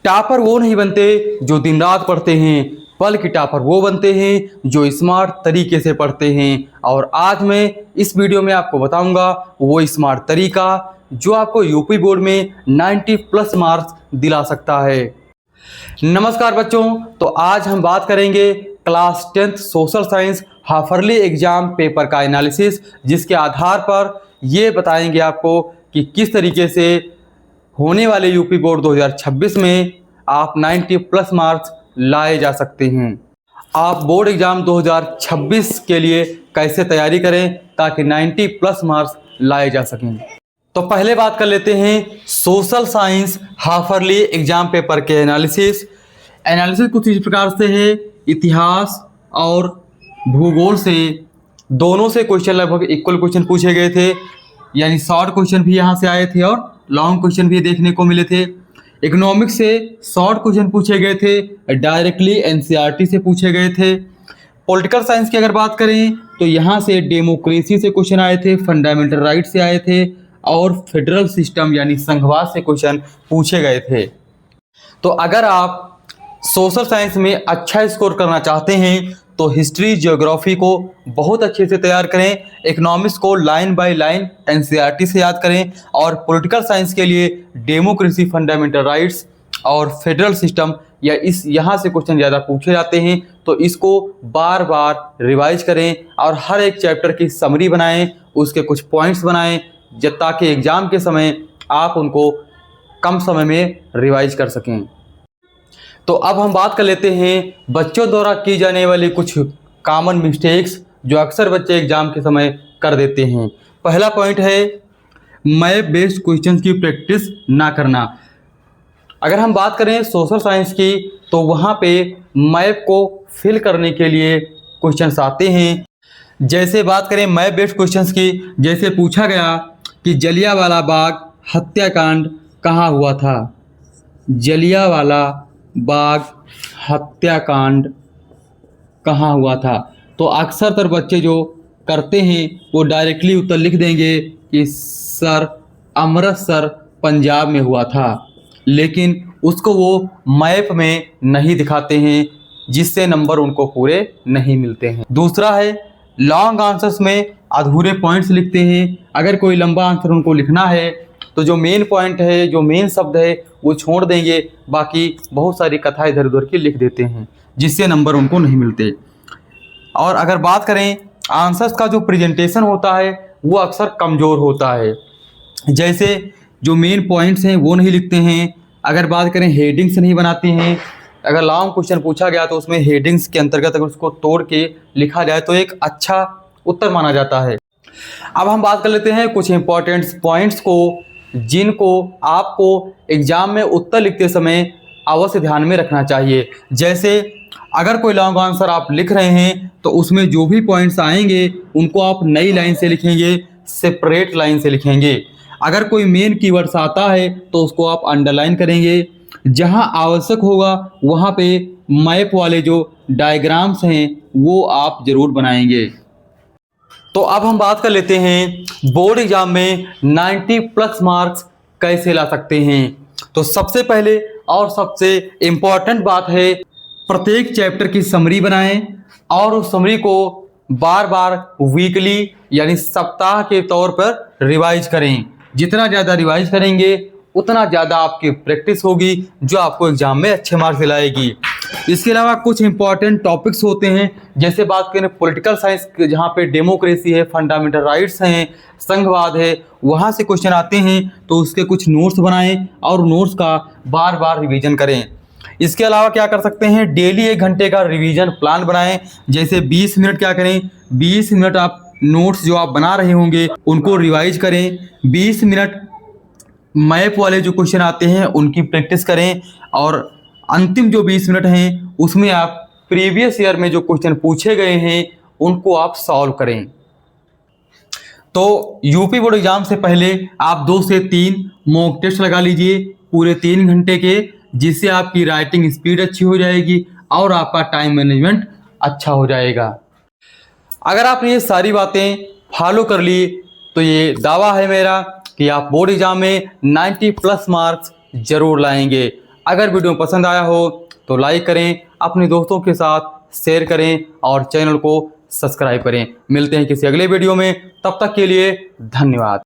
Topper वो नहीं बनते जो दिन रात पढ़ते हैं, बल्कि टॉपर वो बनते हैं जो स्मार्ट तरीके से पढ़ते हैं। और आज मैं इस वीडियो में आपको बताऊंगा वो स्मार्ट तरीका जो आपको यूपी बोर्ड में 90+ मार्क्स दिला सकता है। नमस्कार बच्चों, तो आज हम बात करेंगे class 10th social science half-yearly exam paper का एनालिसिस, जिसके आधार पर ये बताएंगे आपको कि किस तरीके से होने वाले यूपी बोर्ड 2026 में आप 90+ मार्क्स लाए जा सकते हैं। आप बोर्ड एग्जाम 2026 के लिए कैसे तैयारी करें ताकि 90+ मार्क्स लाए जा सकें। तो पहले बात कर लेते हैं social science half-yearly exam paper के एनालिसिस कुछ इस प्रकार से है। इतिहास और भूगोल से दोनों से क्वेश्चन लगभग इक्वल क्वेश्चन पूछे गए थे, यानी शॉर्ट क्वेश्चन भी यहाँ से आए थे और लॉन्ग क्वेश्चन भी देखने को मिले थे। इकोनॉमिक्स से शॉर्ट क्वेश्चन पूछे गए थे, डायरेक्टली एनसीईआरटी से पूछे गए थे। पॉलिटिकल साइंस की अगर बात करें तो यहाँ से डेमोक्रेसी से क्वेश्चन आए थे, फंडामेंटल राइट से आए थे और फेडरल सिस्टम यानी संघवाद से क्वेश्चन पूछे गए थे। तो अगर आप सोशल साइंस में अच्छा स्कोर करना चाहते हैं तो हिस्ट्री ज्योग्राफी को बहुत अच्छे से तैयार करें, इकोनॉमिक्स को लाइन बाय लाइन एनसीईआरटी से याद करें और पॉलिटिकल साइंस के लिए डेमोक्रेसी, फंडामेंटल राइट्स और फेडरल सिस्टम या इस यहाँ से क्वेश्चन ज़्यादा पूछे जाते हैं, तो इसको बार बार रिवाइज करें और हर एक चैप्टर की समरी बनाएं, उसके कुछ पॉइंट्स बनाएं ताकि एग्ज़ाम के समय आप उनको कम समय में रिवाइज कर सकें। तो अब हम बात कर लेते हैं बच्चों द्वारा की जाने वाली कुछ कॉमन मिस्टेक्स जो अक्सर बच्चे एग्जाम के समय कर देते हैं। पहला पॉइंट है मैप बेस्ड क्वेश्चंस की प्रैक्टिस ना करना। अगर हम बात करें सोशल साइंस की तो वहाँ पे मैप को फिल करने के लिए क्वेश्चंस आते हैं। जैसे बात करें मैप बेस्ड क्वेश्चंस की, जैसे पूछा गया कि जलियांवाला बाग हत्याकांड कहाँ हुआ था। जलियांवाला बाग हत्याकांड कहाँ हुआ था, तो अक्सर तर बच्चे जो करते हैं वो डायरेक्टली उत्तर लिख देंगे कि सर अमृतसर पंजाब में हुआ था, लेकिन उसको वो मैप में नहीं दिखाते हैं, जिससे नंबर उनको पूरे नहीं मिलते हैं। दूसरा है लॉन्ग आंसर्स में अधूरे पॉइंट्स लिखते हैं। अगर कोई लंबा आंसर उनको लिखना है तो जो मेन पॉइंट है, जो मेन शब्द है वो छोड़ देंगे, बाकी बहुत सारी कथा इधर उधर की लिख देते हैं, जिससे नंबर उनको नहीं मिलते। और अगर बात करें आंसर्स का जो प्रेजेंटेशन होता है वो अक्सर कमज़ोर होता है, जैसे जो मेन पॉइंट्स हैं वो नहीं लिखते हैं। अगर बात करें हेडिंग्स नहीं बनाते हैं, अगर लॉन्ग क्वेश्चन पूछा गया तो उसमें हेडिंग्स के अंतर्गत अगर उसको तोड़ के लिखा जाए तो एक अच्छा उत्तर माना जाता है। अब हम बात कर लेते हैं कुछ इंपॉर्टेंट पॉइंट्स को जिनको आपको एग्जाम में उत्तर लिखते समय अवश्य ध्यान में रखना चाहिए। जैसे अगर कोई लॉन्ग आंसर आप लिख रहे हैं तो उसमें जो भी पॉइंट्स आएंगे उनको आप नई लाइन से लिखेंगे, सेपरेट लाइन से लिखेंगे। अगर कोई मेन कीवर्ड्स आता है तो उसको आप अंडरलाइन करेंगे। जहां आवश्यक होगा वहां पे मैप वाले जो डायग्राम्स हैं वो आप ज़रूर बनाएंगे। तो अब हम बात कर लेते हैं बोर्ड एग्जाम में 90+ मार्क्स कैसे ला सकते हैं। तो सबसे पहले और सबसे इम्पॉर्टेंट बात है प्रत्येक चैप्टर की समरी बनाएं और उस समरी को बार बार वीकली यानी सप्ताह के तौर पर रिवाइज करें। जितना ज़्यादा रिवाइज करेंगे उतना ज़्यादा आपकी प्रैक्टिस होगी जो आपको एग्जाम में अच्छे मार्क्स दिलाएगी। इसके अलावा कुछ इंपॉर्टेंट टॉपिक्स होते हैं, जैसे बात करें पॉलिटिकल साइंस जहाँ पे डेमोक्रेसी है, फंडामेंटल राइट्स हैं, संघवाद है, वहाँ से क्वेश्चन आते हैं, तो उसके कुछ नोट्स बनाएं और नोट्स का बार बार रिवीजन करें। इसके अलावा क्या कर सकते हैं, डेली 1 घंटे का रिवीजन प्लान बनाएं। जैसे 20 मिनट क्या करें, 20 मिनट आप नोट्स जो आप बना रहे होंगे उनको रिवाइज करें, 20 मिनट मैप वाले जो क्वेश्चन आते हैं उनकी प्रैक्टिस करें और अंतिम जो 20 मिनट हैं उसमें आप प्रीवियस ईयर में जो क्वेश्चन पूछे गए हैं उनको आप सॉल्व करें। तो यूपी बोर्ड एग्जाम से पहले आप 2 से 3 मॉक टेस्ट लगा लीजिए पूरे 3 घंटे के, जिससे आपकी राइटिंग स्पीड अच्छी हो जाएगी और आपका टाइम मैनेजमेंट अच्छा हो जाएगा। अगर आपने ये सारी बातें फॉलो कर ली तो ये दावा है मेरा कि आप बोर्ड एग्जाम में 90+ मार्क्स जरूर लाएंगे। अगर वीडियो पसंद आया हो तो लाइक करें, अपने दोस्तों के साथ शेयर करें और चैनल को सब्सक्राइब करें। मिलते हैं किसी अगले वीडियो में, तब तक के लिए धन्यवाद।